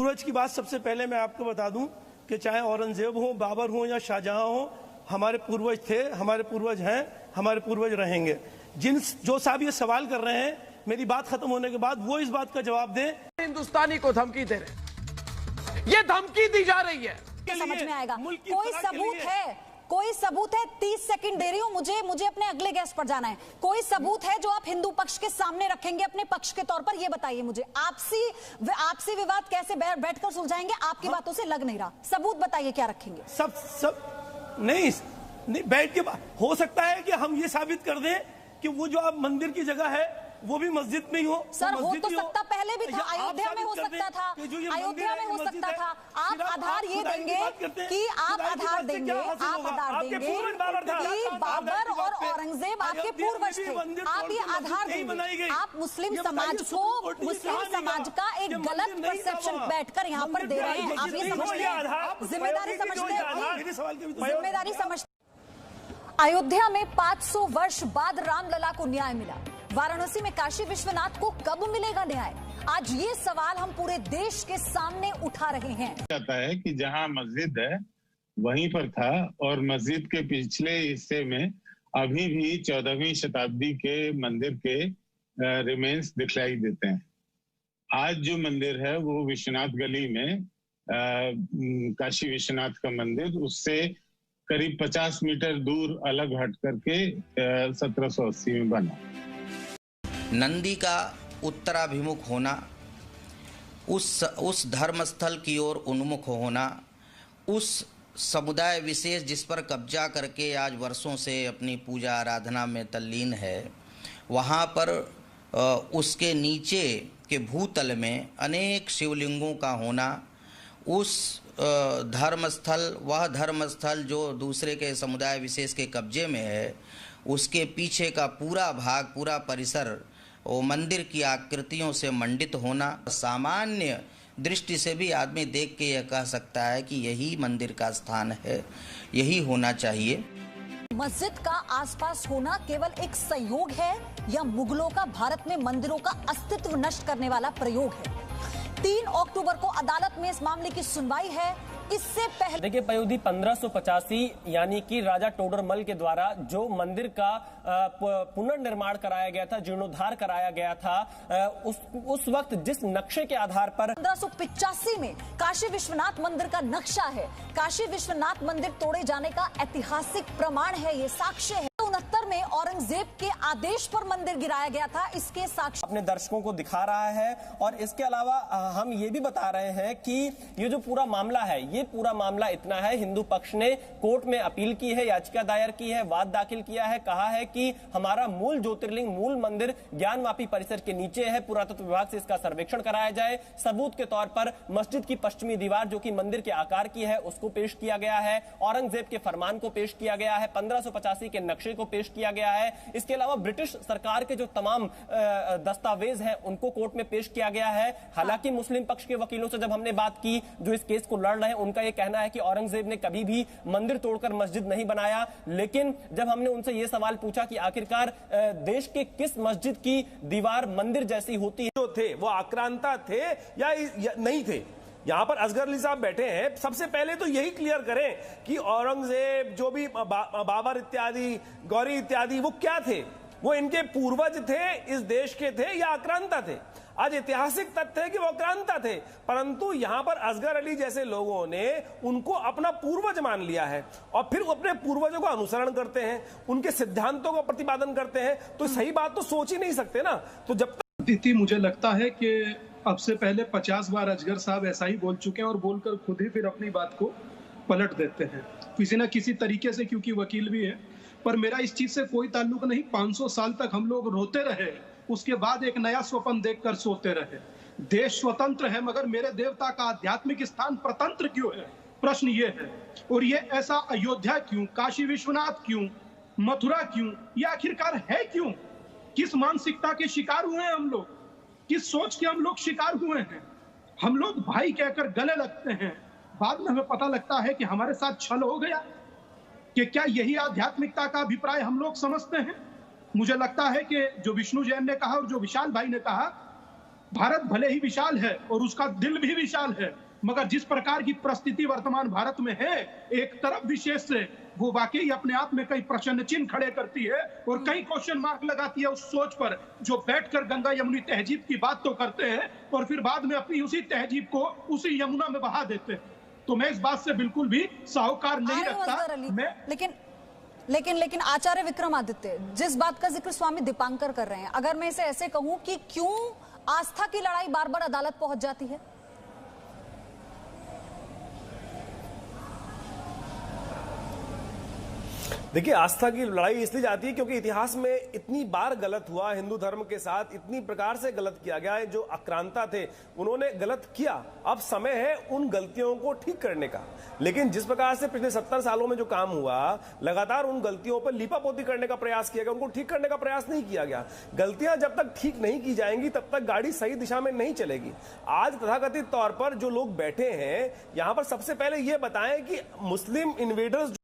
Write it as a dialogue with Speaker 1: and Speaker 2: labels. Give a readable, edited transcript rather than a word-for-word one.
Speaker 1: पूर्वज की बात सबसे पहले मैं आपको बता दूं कि चाहे औरंगजेब हो, बाबर हो या शाहजहां हो, हमारे पूर्वज थे, हमारे पूर्वज हैं, हमारे पूर्वज रहेंगे। जो साहब ये सवाल कर रहे हैं, मेरी बात खत्म होने के बाद वो इस बात का जवाब दें।
Speaker 2: हिंदुस्तानी को धमकी दे रहे, ये धमकी दी जा रही है।
Speaker 3: समझ में आएगा। कोई सबूत है? कोई सबूत है? 30 सेकंड दे रही हूं, मुझे अपने अगले गेस्ट पर जाना है। कोई सबूत है जो आप हिंदू पक्ष के सामने रखेंगे अपने पक्ष के तौर पर? ये बताइए मुझे। आपसी विवाद कैसे बैठकर सुलझाएंगे? आपकी बातों से लग नहीं रहा। सबूत बताइए, क्या रखेंगे?
Speaker 1: सब नहीं बैठ के हो सकता है कि हम ये साबित कर दें कि वो जो आप मंदिर की जगह है वो भी मस्जिद में ही हो।
Speaker 3: सर, हो तो सकता, पहले भी था, अयोध्या में हो सकता था, अयोध्या में हो सकता था। आप आधार ये देंगे कि आप आधार देंगे कि बाबर और औरंगजेब आपके पूर्वज थे। आप ये आधार देंगे। आप मुस्लिम समाज को, मुस्लिम समाज का एक गलत परसेप्शन बैठकर यहाँ पर दे रहे हैं। आप ये समझते हैं? जिम्मेदारी समझते हैं? जिम्मेदारी समझते? अयोध्या में 500 वर्ष बाद रामलला को न्याय मिला। वाराणसी में काशी विश्वनाथ को कब मिलेगा न्याय? आज ये सवाल हम पूरे देश के सामने उठा रहे हैं।
Speaker 4: कहता है कि जहां मस्जिद है वहीं पर था, और मस्जिद के पिछले हिस्से में अभी भी 14वीं शताब्दी के मंदिर के रिमेन्स दिखलाई देते हैं। आज जो मंदिर है वो विश्वनाथ गली में काशी विश्वनाथ का मंदिर, उससे करीब 50 मीटर दूर अलग हट करके 1780 में बना।
Speaker 5: नंदी का उत्तराभिमुख होना, उस धर्मस्थल की ओर उन्मुख होना, उस समुदाय विशेष जिस पर कब्जा करके आज वर्षों से अपनी पूजा आराधना में तल्लीन है, वहाँ पर उसके नीचे के भूतल में अनेक शिवलिंगों का होना, उस धर्मस्थल, वह धर्मस्थल जो दूसरे के समुदाय विशेष के कब्जे में है, उसके पीछे का पूरा भाग, पूरा परिसर वो मंदिर की आकृतियों से मंडित होना, सामान्य दृष्टि से भी आदमी देख के यह कह सकता है कि यही मंदिर का स्थान है, यही होना चाहिए।
Speaker 3: मस्जिद का आसपास होना केवल एक संयोग है या मुगलों का भारत में मंदिरों का अस्तित्व नष्ट करने वाला प्रयोग है? 3 अक्टूबर को अदालत में इस मामले की सुनवाई है। इससे पहले
Speaker 6: देखिए पयोधी 1585 यानी कि राजा टोडरमल के द्वारा जो मंदिर का पुनर्निर्माण कराया गया था, जीर्णोद्धार कराया गया था, उस वक्त जिस नक्शे के आधार पर
Speaker 3: 1585 में काशी विश्वनाथ मंदिर का नक्शा है। काशी विश्वनाथ मंदिर तोड़े जाने का ऐतिहासिक प्रमाण है, ये साक्ष्य है। 69 में औरंगजेब के आदेश पर मंदिर गिराया गया था, इसके साक्ष्य
Speaker 6: अपने दर्शकों को दिखा रहा है। और इसके अलावा हम ये भी बता रहे हैं कि ये जो पूरा मामला है, ये पूरा मामला इतना है, हिंदू पक्ष ने कोर्ट में अपील की है, याचिका दायर की है, वाद दाखिल किया है, कहा है कि हमारा मूल ज्योतिर्लिंग, मूल मंदिर ज्ञानवापी परिसर के नीचे है, पुरातत्व विभाग से इसका सर्वेक्षण कराया जाए। सबूत के तौर पर मस्जिद की पश्चिमी दीवार जो कि मंदिर के आकार की है उसको पेश किया गया है, औरंगजेब के फरमान को पेश किया गया है, 1585 के नक्शे को पेश किया गया है। इसके अलावा ब्रिटिश सरकार के जो तमाम दस्तावेज हैं उनको कोर्ट में पेश किया गया है। हालांकि मुस्लिम पक्ष के वकीलों से जब हमने बात की जो इस केस को लड़ रहे हैं, उनका यह कहना है कि औरंगजेब ने कभी भी मंदिर तोड़कर मस्जिद नहीं बनाया। लेकिन जब हमने उनसे यह सवाल पूछा कि आखिरकार देश के किस मस्जिद की दीवार मंदिर जैसी होती है,
Speaker 2: जो थे वो आक्रांता थे या नहीं थे, यहाँ पर असगर अली साहब बैठे हैं, सबसे पहले तो यही क्लियर करें कि औरंगजेब, जो भी बाबर इत्यादि, गौरी इत्यादि, वो क्या थे? वो इनके पूर्वज थे, इस देश के थे या आक्रांता थे? आज ऐतिहासिक तथ्य है कि वो आक्रांता थे, परंतु यहां पर असगर अली जैसे लोगों ने उनको अपना पूर्वज मान लिया है और फिर अपने पूर्वजों का अनुसरण करते हैं, उनके सिद्धांतों का प्रतिपादन करते हैं। तो सही बात तो सोच ही नहीं सकते ना। तो जब
Speaker 7: तक मुझे लगता है कि अब से पहले 50 बार अजगर साहब ऐसा ही बोल चुके हैं और बोलकर खुद ही फिर अपनी बात को पलट देते हैं किसी न किसी तरीके से, क्योंकि वकील भी है। पर मेरा इस चीज से कोई ताल्लुक नहीं। 500 साल तक हम लोग रोते रहे, उसके बाद एक नया स्वप्न देखकर सोते रहे। देश स्वतंत्र है मगर मेरे देवता का आध्यात्मिक स्थान प्रतंत्र क्यों है? प्रश्न ये है। और ये ऐसा अयोध्या क्यों, काशी विश्वनाथ क्यों, मथुरा क्यों, ये आखिरकार है क्यों? किस मानसिकता के शिकार हुए हैं हम लोग? किस सोच के हम लोग शिकार हुए हैं? हम लोग भाई कहकर गले लगते हैं, बाद में हमें पता लगता है कि हमारे साथ छल हो गया। कि क्या यही आध्यात्मिकता का अभिप्राय हम लोग समझते हैं? मुझे लगता है कि जो विष्णु जैन ने कहा और जो विशाल भाई ने कहा भारत भले ही विशाल है और उसका दिल भी विशाल है, मगर जिस प्रकार की परिस्थिति वर्तमान भारत में है, एक तरफ विशेष से वो वाकई अपने आप में कई प्रश्न चिन्ह खड़े करती है और कई क्वेश्चन मार्क लगाती है उस सोच पर जो बैठकर गंगा यमुनी तहजीब की बात तो करते हैं और फिर बाद में अपनी उसी तहजीब को उसी यमुना में बहा देते हैं। तो मैं इस बात से बिल्कुल भी साहूकार नहीं रखता।
Speaker 3: लेकिन आचार्य विक्रमादित्य, जिस बात का जिक्र स्वामी दीपांकर कर रहे हैं, अगर मैं इसे ऐसे कहूं कि क्यों आस्था की लड़ाई बार बार अदालत पहुंच जाती है?
Speaker 2: देखिए, आस्था की लड़ाई इसलिए जाती है क्योंकि इतिहास में इतनी बार गलत हुआ, हिंदू धर्म के साथ इतनी प्रकार से गलत किया गया है। जो आक्रांता थे उन्होंने गलत किया, अब समय है उन गलतियों को ठीक करने का। लेकिन जिस प्रकार से पिछले 70 सालों में जो काम हुआ, लगातार उन गलतियों पर लीपापोती करने का प्रयास किया गया, उनको ठीक करने का प्रयास नहीं किया गया। गलतियां जब तक ठीक नहीं की जाएंगी तब तक गाड़ी सही दिशा में नहीं चलेगी। आज तथाकथित तौर पर जो लोग बैठे हैं यहां पर, सबसे पहले यह बताएं कि मुस्लिम इन्वेडर्स